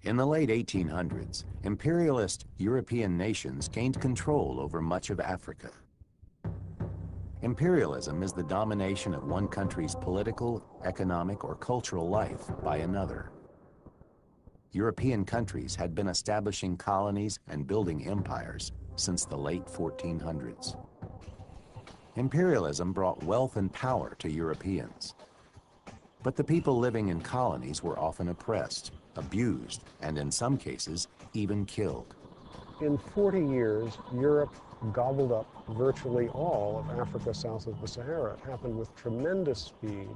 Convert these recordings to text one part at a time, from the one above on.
In the late 1800s, imperialist European nations gained control over much of Africa. Imperialism is the domination of one country's political, economic, or cultural life by another. European countries had been establishing colonies and building empires since the late 1400s. Imperialism brought wealth and power to Europeans. But the people living in colonies were often oppressed, abused, and in some cases, even killed. In 40 years, Europe gobbled up virtually all of Africa south of the Sahara. It happened with tremendous speed,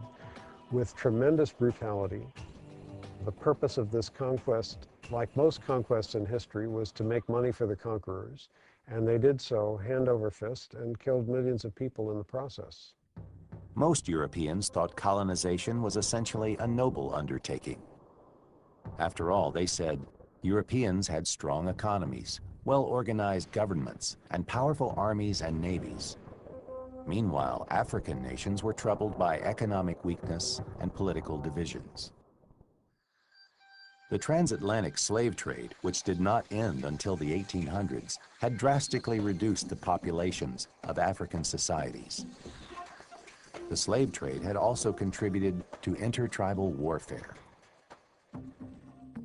with tremendous brutality. The purpose of this conquest, like most conquests in history, was to make money for the conquerors, and they did so hand over fist and killed millions of people in the process. Most Europeans thought colonization was essentially a noble undertaking. After all, they said, Europeans had strong economies, well-organized governments, and powerful armies and navies. Meanwhile, African nations were troubled by economic weakness and political divisions. The transatlantic slave trade, which did not end until the 1800s, had drastically reduced the populations of African societies. The slave trade had also contributed to intertribal warfare.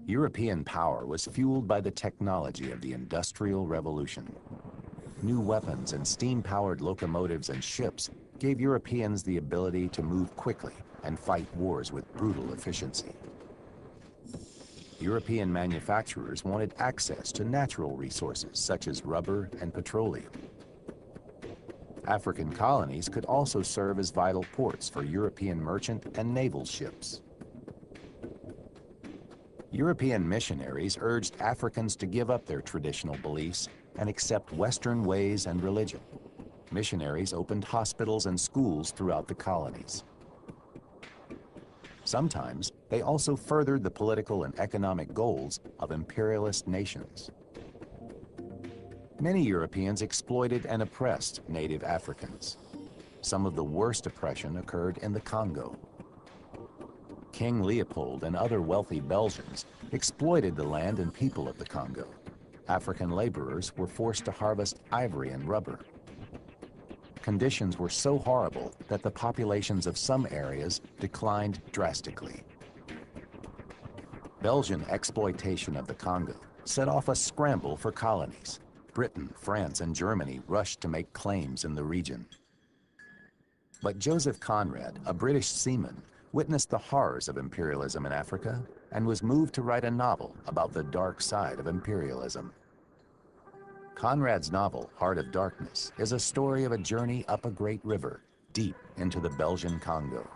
European power was fueled by the technology of the Industrial Revolution. New weapons and steam-powered locomotives and ships gave Europeans the ability to move quickly and fight wars with brutal efficiency. European manufacturers wanted access to natural resources such as rubber and petroleum. African colonies could also serve as vital ports for European merchant and naval ships. European missionaries urged Africans to give up their traditional beliefs and accept Western ways and religion. Missionaries opened hospitals and schools throughout the colonies. Sometimes they also furthered the political and economic goals of imperialist nations. Many Europeans exploited and oppressed native Africans. Some of the worst oppression occurred in the Congo. King Leopold and other wealthy Belgians exploited the land and people of the Congo. African laborers were forced to harvest ivory and rubber. Conditions were so horrible that the populations of some areas declined drastically. Belgian exploitation of the Congo set off a scramble for colonies. Britain, France, and Germany rushed to make claims in the region. But Joseph Conrad, a British seaman, witnessed the horrors of imperialism in Africa and was moved to write a novel about the dark side of imperialism. Conrad's novel, Heart of Darkness, is a story of a journey up a great river, deep into the Belgian Congo.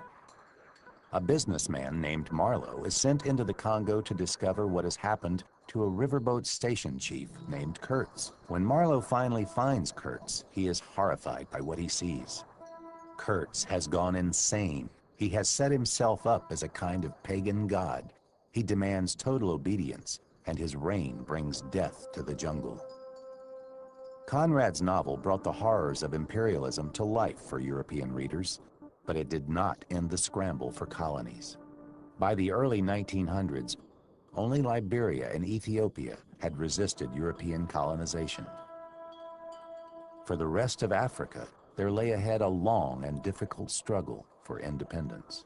A businessman named Marlowe is sent into the Congo to discover what has happened to a riverboat station chief named Kurtz. When Marlowe finally finds Kurtz, he is horrified by what he sees. Kurtz has gone insane. He has set himself up as a kind of pagan god. He demands total obedience, and his reign brings death to the jungle. Conrad's novel brought the horrors of imperialism to life for European readers, but it did not end the scramble for colonies. By the early 1900s, only Liberia and Ethiopia had resisted European colonization. For the rest of Africa, there lay ahead a long and difficult struggle for independence.